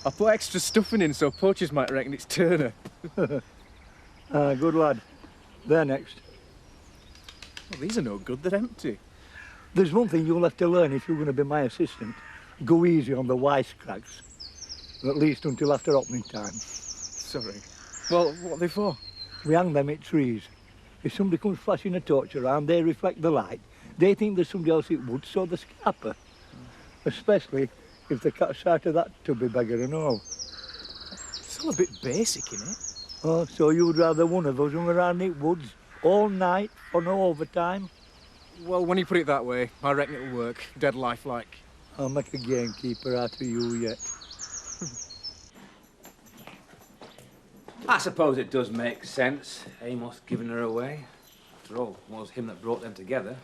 I put extra stuffing in so poachers might reckon it's Turner. Good lad. They're next. Well, these are no good, they're empty. There's one thing you'll have to learn if you're going to be my assistant. Go easy on the wisecracks. At least until after opening time. Sorry. Well, what are they for? We hang them at trees. If somebody comes flashing a torch around, they reflect the light. They think there's somebody else it would, so they scupper. Especially if they catch sight of that tubby beggar and all. It's all a bit basic, innit? Oh, so you'd rather one of us hung around the woods all night for no overtime? Well, when you put it that way, I reckon it'll work. Dead lifelike. I'll make a gamekeeper out of you yet. I suppose it does make sense, Amos giving her away. After all, it was him that brought them together.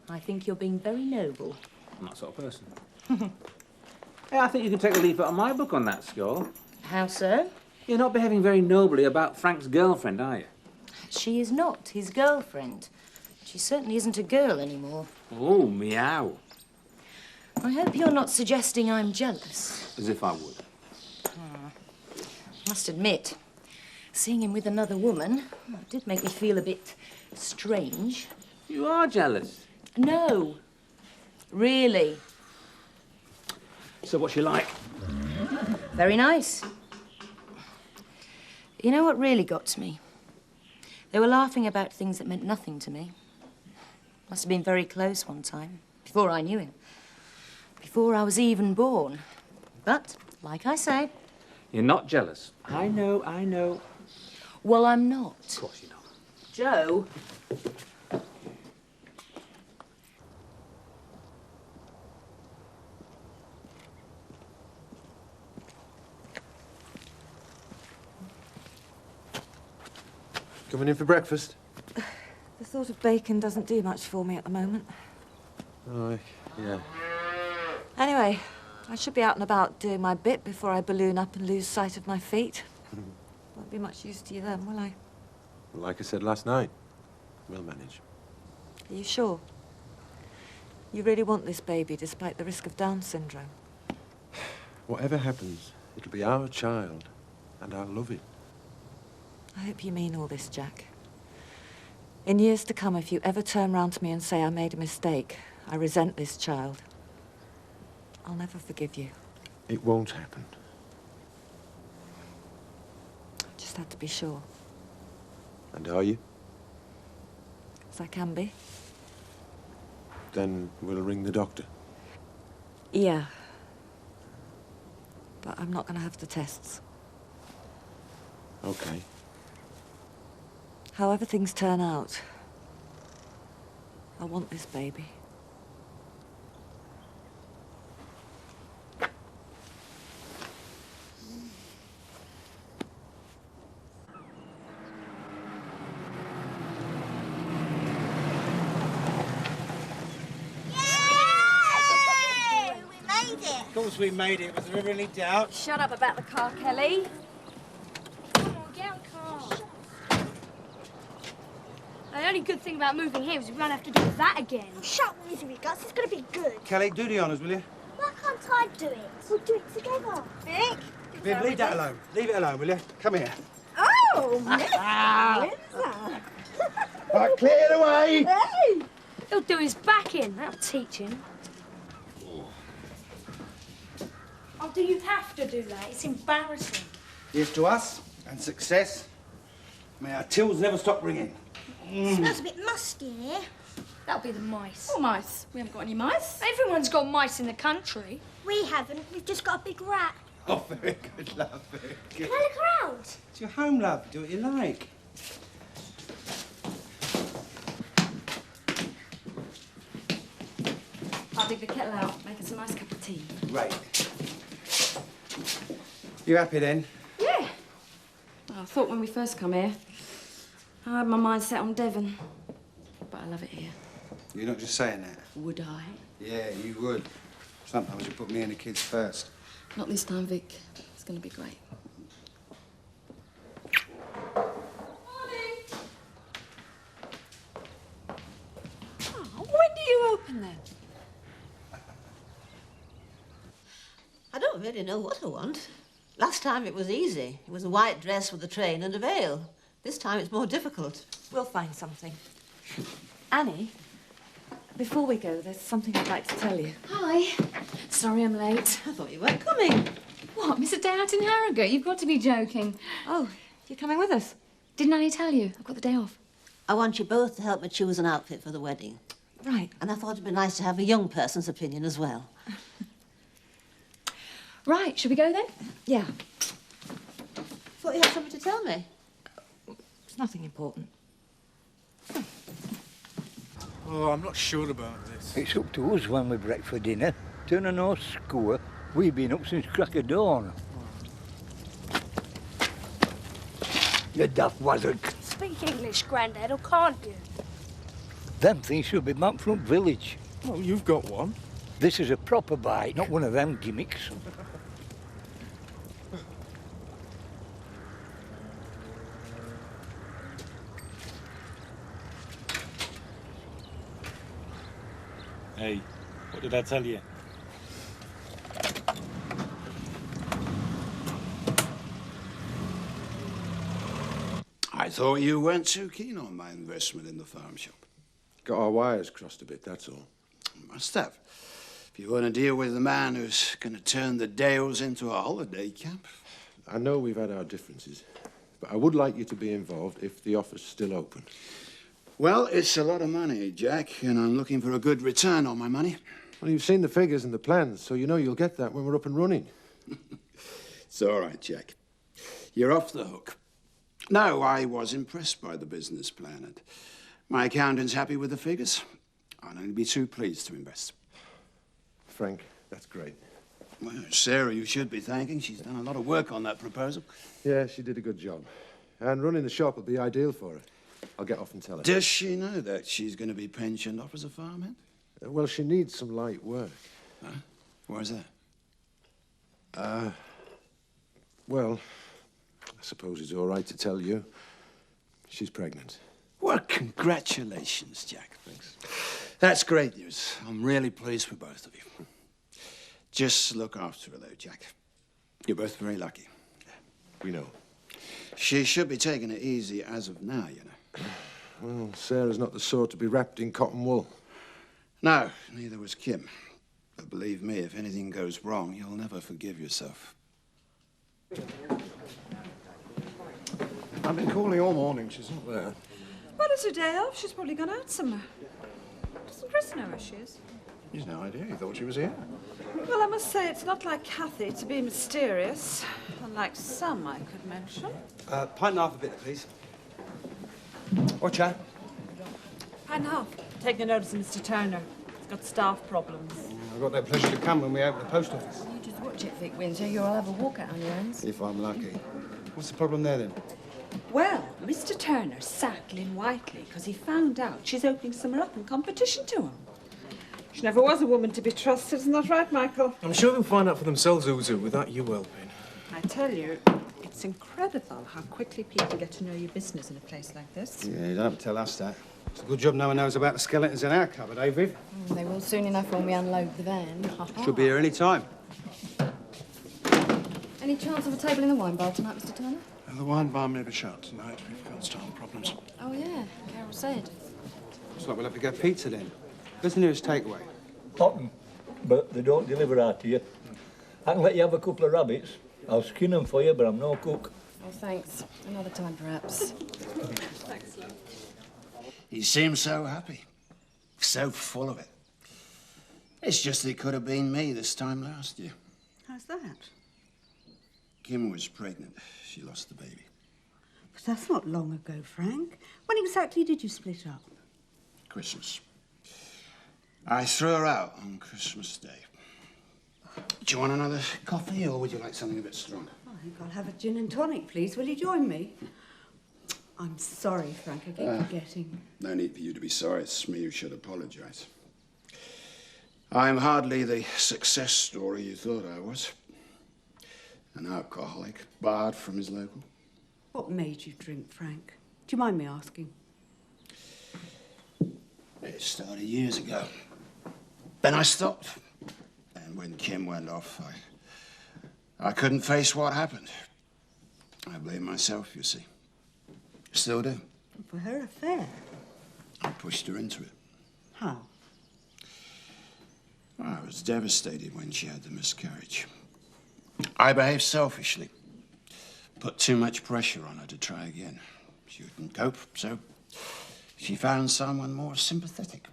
I think you're being very noble. I'm that sort of person. Hey, I think you can take a leaf out of my book on that score. How so? You're not behaving very nobly about Frank's girlfriend, are you? She is not his girlfriend. She certainly isn't a girl anymore. Oh, meow. I hope you're not suggesting I'm jealous. As if I would. Must admit, seeing him with another woman did make me feel a bit strange. You are jealous. No. Really. So what's she like? Very nice. You know what really got to me? They were laughing about things that meant nothing to me. Must have been very close one time, before I knew him. Before I was even born. But, like I say... You're not jealous. I know. Well, I'm not. Of course you're not. Joe? Coming in for breakfast? The thought of bacon doesn't do much for me at the moment. Oh, yeah. Anyway, I should be out and about doing my bit before I balloon up and lose sight of my feet. Won't be much use to you then, will I? Like I said last night, we'll manage. Are you sure? You really want this baby, despite the risk of Down syndrome? Whatever happens, it'll be our child, and I'll love it. I hope you mean all this, Jack. In years to come, if you ever turn round to me and say I made a mistake, I resent this child, I'll never forgive you. It won't happen. Just had to be sure. And are you? As I can be. Then we'll ring the doctor. Yeah. But I'm not going to have the tests. Okay. However things turn out, I want this baby. Of course we made it. Was there ever any doubt? Shut up about the car, Kelly. Come on, get out of the car. The only good thing about moving here is we won't have to do that again. Shut up, misery guts. It's going to be good. Kelly, do the honours, will you? Why can't I do it? We'll do it together. Vic? Viv, leave that alone. Leave it alone, will you? Come here. Oh, Right, clear the way. Hey! He'll do his back in. That'll teach him. Oh, do you have to do that? It's embarrassing. Here's to us and success. May our tills never stop ringing. Smells a bit musky in here. That'll be the mice. What mice? We haven't got any mice. Everyone's got mice in the country. We haven't. We've just got a big rat. Oh, very good, love. Very good. Can I look around? It's your home, love. Do what you like. I'll dig the kettle out, make us a nice cup of tea. Right. You happy then? Yeah. Well, I thought when we first come here, I had my mind set on Devon. But I love it here. You're not just saying that. Would I? Yeah, you would. Sometimes you put me and the kids first. Not this time, Vic. It's going to be great. Morning. Oh, when do you open then? I don't really know what I want. Last time it was easy. It was a white dress with a train and a veil. This time it's more difficult. We'll find something. Annie, before we go, there's something I'd like to tell you. Hi. Sorry I'm late. I thought you weren't coming. What, miss a day out in Harrogate? You've got to be joking. Oh, you're coming with us? Didn't Annie tell you? I've got the day off. I want you both to help me choose an outfit for the wedding. Right. And I thought it'd be nice to have a young person's opinion as well. Right, shall we go then? Yeah. Thought you had something to tell me. It's nothing important. Oh, I'm not sure about this. It's up to us when we break for dinner. Turn a no score. We've been up since crack of dawn. You daft wazard. Speak English, Grandad, or can't you? Them things should be back from village. Well, you've got one. This is a proper bite, not one of them gimmicks. Hey, what did I tell you? I thought you weren't too keen on my investment in the farm shop. Got our wires crossed a bit, that's all. Must have. If you want to deal with the man who's going to turn the Dales into a holiday camp. I know we've had our differences, but I would like you to be involved if the offer's still open. Well, it's a lot of money, Jack, and I'm looking for a good return on my money. Well, you've seen the figures and the plans, so you know you'll get that when we're up and running. It's all right, Jack. You're off the hook. No, I was impressed by the business plan, and my accountant's happy with the figures. I'd only be too pleased to invest. Frank, that's great. Well, Sarah, you should be thanking. She's done a lot of work on that proposal. Yeah, she did a good job. And running the shop will be ideal for her. I'll get off and tell her. Does she know that she's going to be pensioned off as a farmhand? Well, she needs some light work. Huh? Why's that? Well, I suppose it's all right to tell you. She's pregnant. Well, congratulations, Jack. Thanks. That's great news. I'm really pleased for both of you. Just look after her, though, Jack. You're both very lucky. We know. She should be taking it easy as of now, you know. Well, Sarah's not the sort to be wrapped in cotton wool. No, neither was Kim. But believe me, if anything goes wrong, you'll never forgive yourself. I've been calling all morning. She's not there. Well, it's her day off. She's probably gone out somewhere. Doesn't Chris know where she is? He's no idea. He thought she was here. Well, I must say it's not like Kathy to be mysterious, unlike some I could mention. Pint and half a bit, please. What's that? Pint and half. Taking notice of Mr. Turner. He's got staff problems. I've got that pleasure to come when we open the post office. You just watch it, Vic Winter. You'll have a walkout on your hands. If I'm lucky. What's the problem there, then? Well, Mr. Turner sacked Lynn Whiteley because he found out she's opening somewhere up in competition to him. She never was a woman to be trusted, isn't that right, Michael? I'm sure they'll find out for themselves, Uzu, without you helping. I tell you, it's incredible how quickly people get to know your business in a place like this. Yeah, you don't have to tell us that. It's a good job no one knows about the skeletons in our cupboard, eh, Viv? They will soon enough when we unload the van. Should be here any time. Any chance of a table in the wine bar tonight, Mr. Turner? The wine bar may be shut tonight. We've got staff problems. Oh, yeah. Carol said. Looks like we'll have to get pizza then. Where's the nearest takeaway? Cotton, but they don't deliver out to you. I can let you have a couple of rabbits. I'll skin them for you, but I'm no cook. Oh, thanks. Another time, perhaps. Thanks, love. He seems so happy, so full of it. It's just it could have been me this time last year. How's that? Kim was pregnant. She lost the baby. But that's not long ago, Frank. When exactly did you split up? Christmas. I threw her out on Christmas Day. Do you want another coffee, or would you like something a bit stronger? I think I'll have a gin and tonic, please. Will you join me? I'm sorry, Frank. I keep forgetting. No need for you to be sorry. It's me who should apologize. I'm hardly the success story you thought I was. An alcoholic, barred from his local. What made you drink, Frank? Do you mind me asking? It started years ago. Then I stopped. And when Kim went off, I couldn't face what happened. I blame myself, you see. Still do. For her affair? I pushed her into it. How? I was devastated when she had the miscarriage. I behaved selfishly. Put too much pressure on her to try again. She wouldn't cope, so she found someone more sympathetic.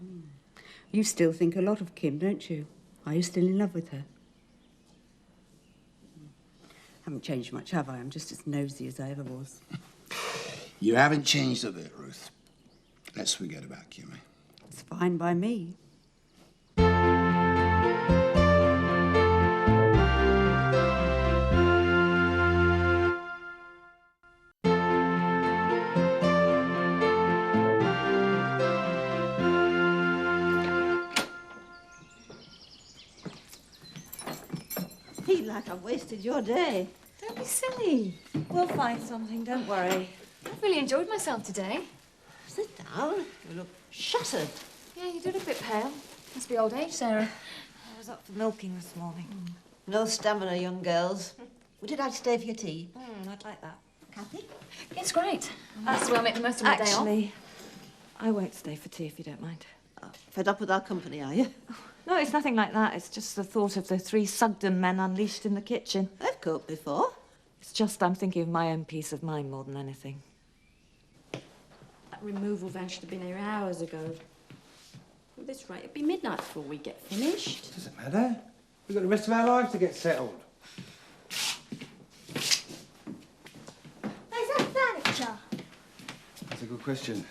You still think a lot of Kim, don't you? Are you still in love with her? Haven't changed much, have I? I'm just as nosy as I ever was. You haven't changed a bit, Ruth. Let's forget about Kim, eh? It's fine by me. I feel like I've wasted your day. Don't be silly. We'll find something, don't worry. I've really enjoyed myself today. Sit down. You look shattered. Yeah, you did a bit pale. Must be old age, Sarah. I was up for milking this morning. No stamina, young girls. Would you like to stay for your tea? I'd like that. Kathy? It's great. That's the way I make the most of my day off. Actually, I won't stay for tea if you don't mind. Fed up with our company, are you? No, it's nothing like that. It's just the thought of the 3 Sugden men unleashed in the kitchen. I've coped before. It's just I'm thinking of my own peace of mind more than anything. That removal van should have been here hours ago. At this rate, it'll be midnight before we get finished. Doesn't matter. We've got the rest of our lives to get settled. Where's that furniture? That's a good question.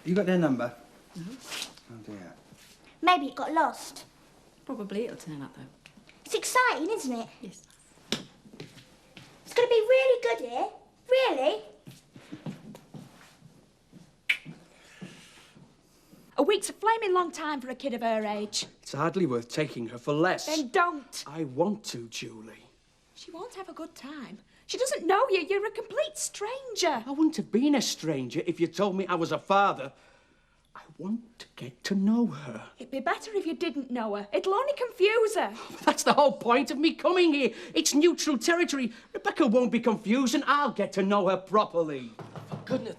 You got their number? No. Oh, dear. Maybe it got lost. Probably it'll turn up, though. It's exciting, isn't it? Yes. It's going to be really good here. Really. A week's a flaming long time for a kid of her age. It's hardly worth taking her for less. Then don't. I want to, Julie. She won't have a good time. She doesn't know you. You're a complete stranger. I wouldn't have been a stranger if you told me I was a father. I want to get to know her. It'd be better if you didn't know her. It'll only confuse her. That's the whole point of me coming here. It's neutral territory. Rebecca won't be confused and I'll get to know her properly. For goodness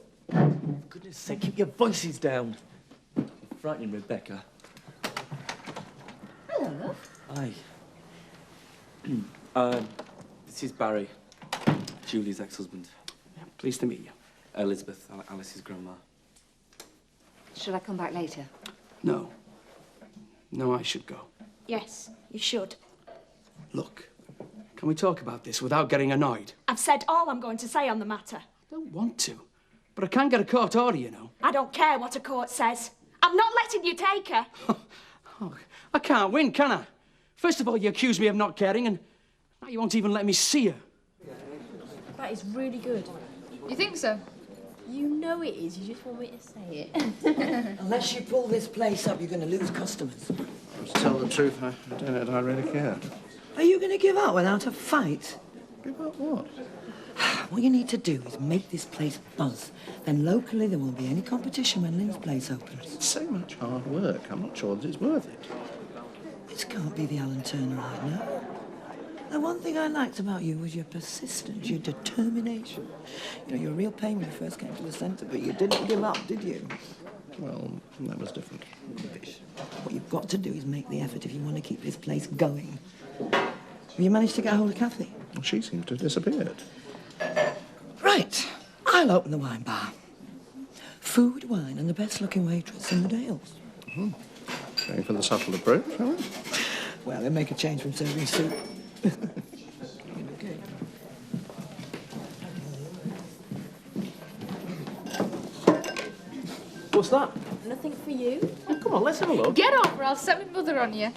sake, keep your voices down. You're frightening Rebecca. Hello. Hi. This is Barry, Julie's ex-husband. Pleased to meet you. Elizabeth, Alice's grandma. Should I come back later? No. No, I should go. Yes, you should. Look, can we talk about this without getting annoyed? I've said all I'm going to say on the matter. I don't want to, but I can't get a court order, you know. I don't care what a court says. I'm not letting you take her. Oh, I can't win, can I? First of all, you accuse me of not caring, and now you won't even let me see her. That is really good. You think so? You know it is. You just want me to say it. Unless you pull this place up, you're going to lose customers. To tell the truth, I don't know that I really care. Are you going to give up without a fight? Give up what? What you need to do is make this place buzz. Then locally there won't be any competition when Lynn's place opens. It's so much hard work. I'm not sure that it's worth it. This can't be the Alan Turner I know. The one thing I liked about you was your persistence, your determination. You know, you were a real pain when you first came to the centre, but you didn't give up, did you? Well, that was different. Rubbish. What you've got to do is make the effort if you want to keep this place going. Have you managed to get hold of Kathy? Well, she seems to have disappeared. Right. I'll open the wine bar. Food, wine, and the best-looking waitress in the Dales. Going for the subtle approach, shall we? Well, they'll make a change from serving soup. What's that? Nothing for you. Oh, come on, let's have a look. Get off or I'll set my mother on you.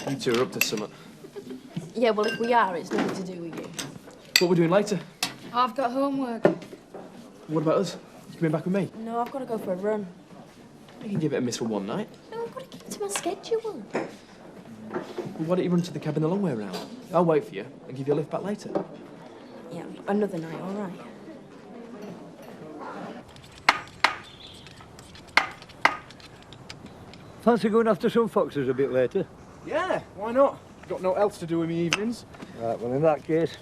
You two are up to something. Yeah, well, if we are, it's nothing to do with you. What are we doing later? I've got homework. What about us? You coming back with me? No, I've got to go for a run. You can give it a miss for one night. No, I've got to keep to my schedule. Well, why don't you run to the cabin the long way around? I'll wait for you and give you a lift back later. Yeah, another night, all right. Fancy going after some foxes a bit later? Yeah, why not? Got no else to do in the evenings. Right, well, in that case,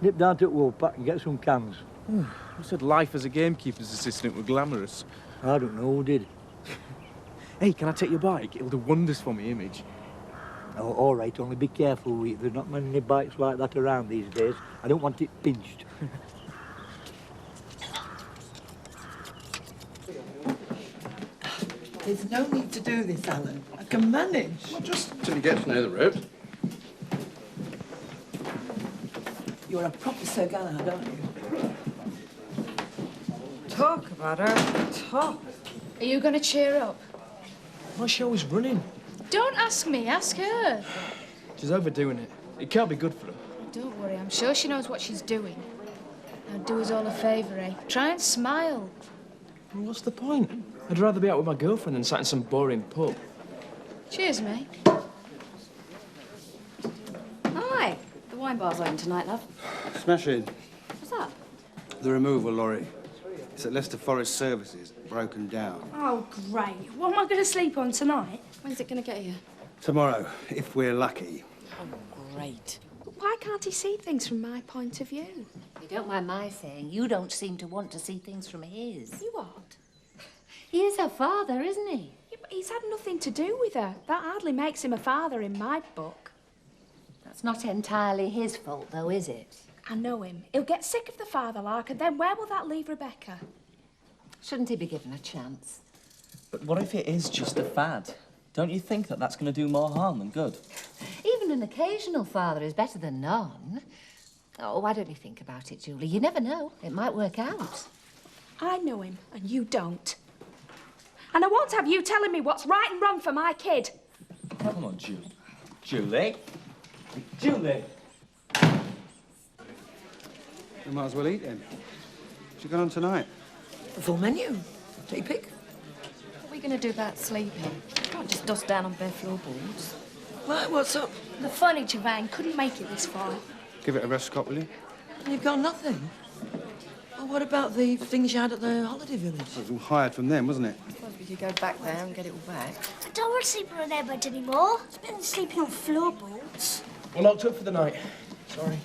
nip down to Wolfpack and get some cans. Who said life as a gamekeeper's assistant were glamorous? I don't know who did. Hey, can I take your bike? It'll do wonders for my image. Oh, all right, only be careful with it. There's not many bikes like that around these days. I don't want it pinched. There's no need to do this, Alan. I can manage. Well, just until you get to know the ropes. You're a proper Sir Galahad, aren't you? Talk about her top. Are you going to cheer up? Why is she always running? Don't ask me, ask her. She's overdoing it. It can't be good for her. Don't worry, I'm sure she knows what she's doing. Now do us all a favour, eh? Try and smile. Well, what's the point? I'd rather be out with my girlfriend than sat in some boring pub. Cheers, mate. Hi. The wine bar's open tonight, love. Smash in. What's that? The removal lorry. It's at Leicester Forest Services, broken down. Oh, great. What am I going to sleep on tonight? When's it going to get here? Tomorrow, if we're lucky. Oh, great. But why can't he see things from my point of view? You don't mind my saying, you don't seem to want to see things from his. You what? He is her father, isn't he? Yeah, but he's had nothing to do with her. That hardly makes him a father in my book. That's not entirely his fault, though, is it? I know him. He'll get sick of the father lark, and then where will that leave Rebecca? Shouldn't he be given a chance? But what if it is just a fad? Don't you think that that's going to do more harm than good? Even an occasional father is better than none. Oh, why don't you think about it, Julie? You never know. It might work out. I know him, and you don't. And I won't have you telling me what's right and wrong for my kid. Come on, Julie. Julie? Julie! We might as well eat then. What's she got on tonight? The full menu. Take your pick. What are we going to do about sleeping? You can't just dust down on bare floorboards. Right, what's up? The furniture van couldn't make it this far. Give it a rest, Scott, will you? You've got nothing? Well, what about the things you had at the holiday village? It was all hired from them, wasn't it? I suppose we could go back there and get it all back. I don't want to sleep on their bed anymore. It's better than sleeping on floorboards. We're locked up for the night. Sorry.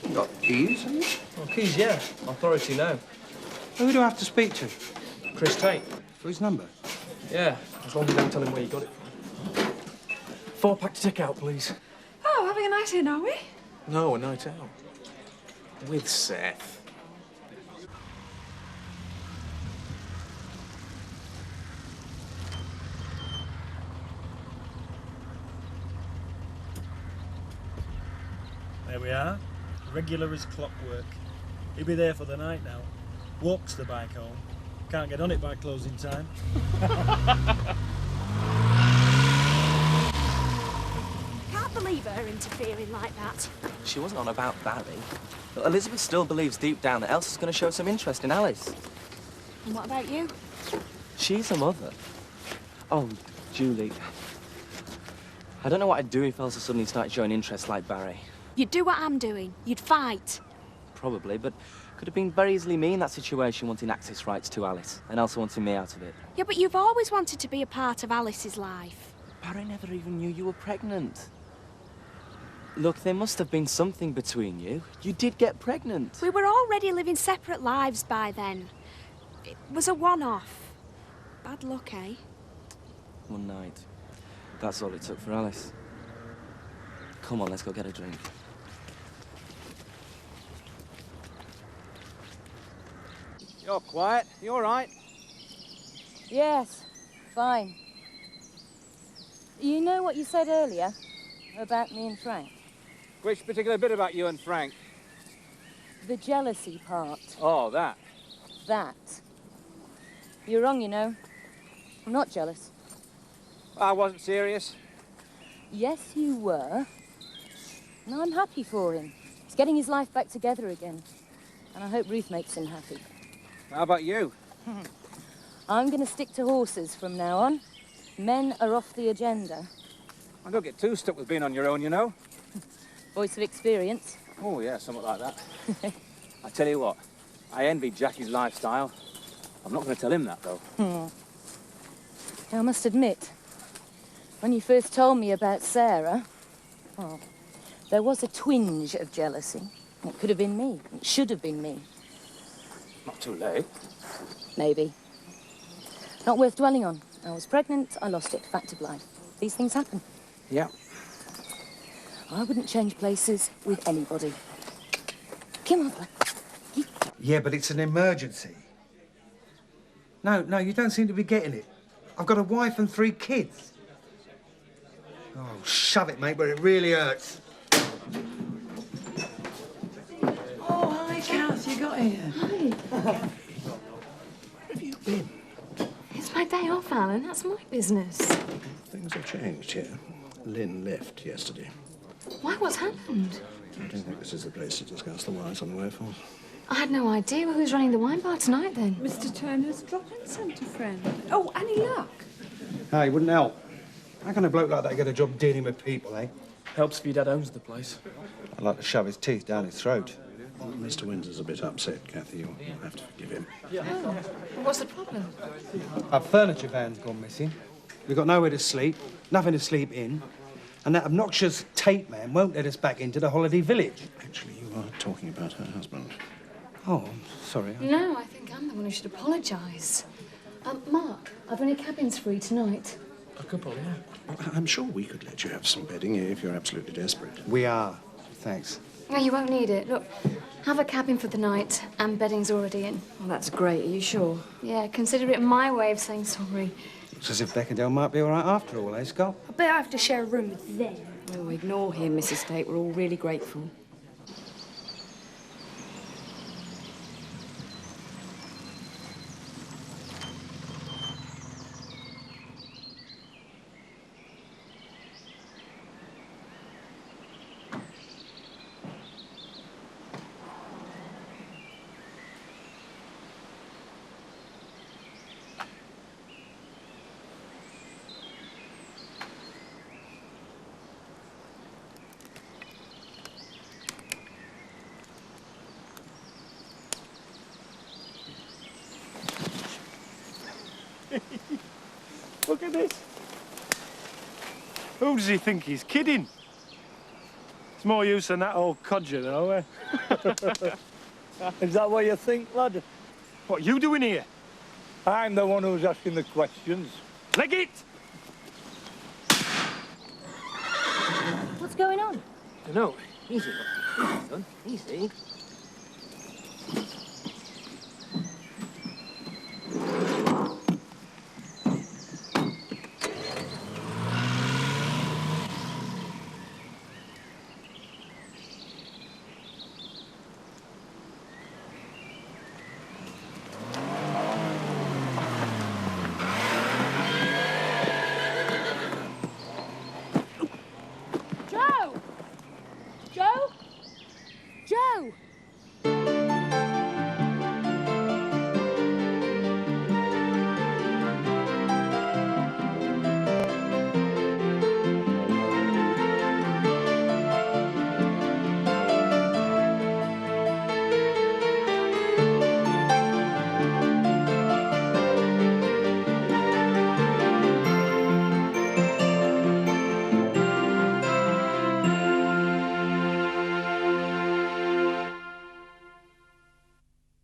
You got keys, have you? Well, keys, yeah. Authority now. Who do I have to speak to? Chris Tate. For his number? Yeah, as long as you don't tell him where you got it from. 4-pack to take out, please. Oh, having a night in, are we? No, a night out. With Seth. There we are. Regular as clockwork. He'll be there for the night now. Walks the bike home. Can't get on it by closing time. Can't believe her interfering like that. She wasn't on about Barry. But Elizabeth still believes deep down that Elsie's going to show some interest in Alice. And what about you? She's a mother. Oh, Julie. I don't know what I'd do if Elsa suddenly started showing interest like Barry. You'd do what I'm doing. You'd fight. Probably, but could have been very easily me in that situation wanting access rights to Alice, and Elsa wanting me out of it. Yeah, but you've always wanted to be a part of Alice's life. Barry never even knew you were pregnant. Look, there must have been something between you. You did get pregnant. We were already living separate lives by then. It was a one-off. Bad luck, eh? One night. That's all it took for Alice. Come on, let's go get a drink. You're quiet. You all right? Yes, fine. You know what you said earlier about me and Frank? Which particular bit about you and Frank? The jealousy part. Oh, that. That. You're wrong, you know. I'm not jealous. I wasn't serious. Yes, you were. And I'm happy for him. He's getting his life back together again. And I hope Ruth makes him happy. How about you? I'm going to stick to horses from now on. Men are off the agenda. I don't get too stuck with being on your own, you know. Voice of experience. Oh, yeah, something like that. I tell you what, I envy Jackie's lifestyle. I'm not going to tell him that, though. I must admit, when you first told me about Sarah, Oh, there was a twinge of jealousy. It could have been me. It should have been me. Not too late. Maybe. Not worth dwelling on. I was pregnant, I lost it. Fact of life. These things happen. Yeah. I wouldn't change places with anybody. Come on, Yeah, but it's an emergency. No, you don't seem to be getting it. I've got a wife and 3 kids. Oh, shove it, mate, but it really hurts. Oh, hi, Kath, you got here. Hi. Where have you been? It's my day off, Alan. That's my business. Things have changed here. Lynn left yesterday. Why? What's happened? I don't think this is the place to discuss the whys and wherefores. I had no idea. Well, who's running the wine bar tonight, then? Mr. Turner's drop-in centre friend. Oh, any luck? Hey, wouldn't help. How can a bloke like that get a job dealing with people, eh? Helps if your dad owns the place. I'd like to shove his teeth down his throat. Mr. Windsor's a bit upset, Kathy. You'll have to forgive him. Oh, what's the problem? Our furniture van's gone missing. We've got nowhere to sleep, nothing to sleep in, and that obnoxious tape man won't let us back into the holiday village. Actually, you are talking about her husband. Oh, I'm sorry. No, I think I'm the one who should apologise. Mark, are there any cabins free tonight? A couple, yeah. Well, I'm sure we could let you have some bedding if you're absolutely desperate. We are. Thanks. No, you won't need it. Look, have a cabin for the night, and bedding's already in. Well, that's great. Are you sure? Yeah, consider it my way of saying sorry. Looks as if Beckendale might be all right after all, eh, Scott? I bet I have to share a room with them. Oh, ignore him, Mrs. Tate. We're all really grateful. Look at this. Who does he think he's kidding? It's more use than that old codger, though, eh? Is that what you think, lad? What are you doing here? I'm the one who's asking the questions. Leg it! What's going on? No, easy, son. Easy.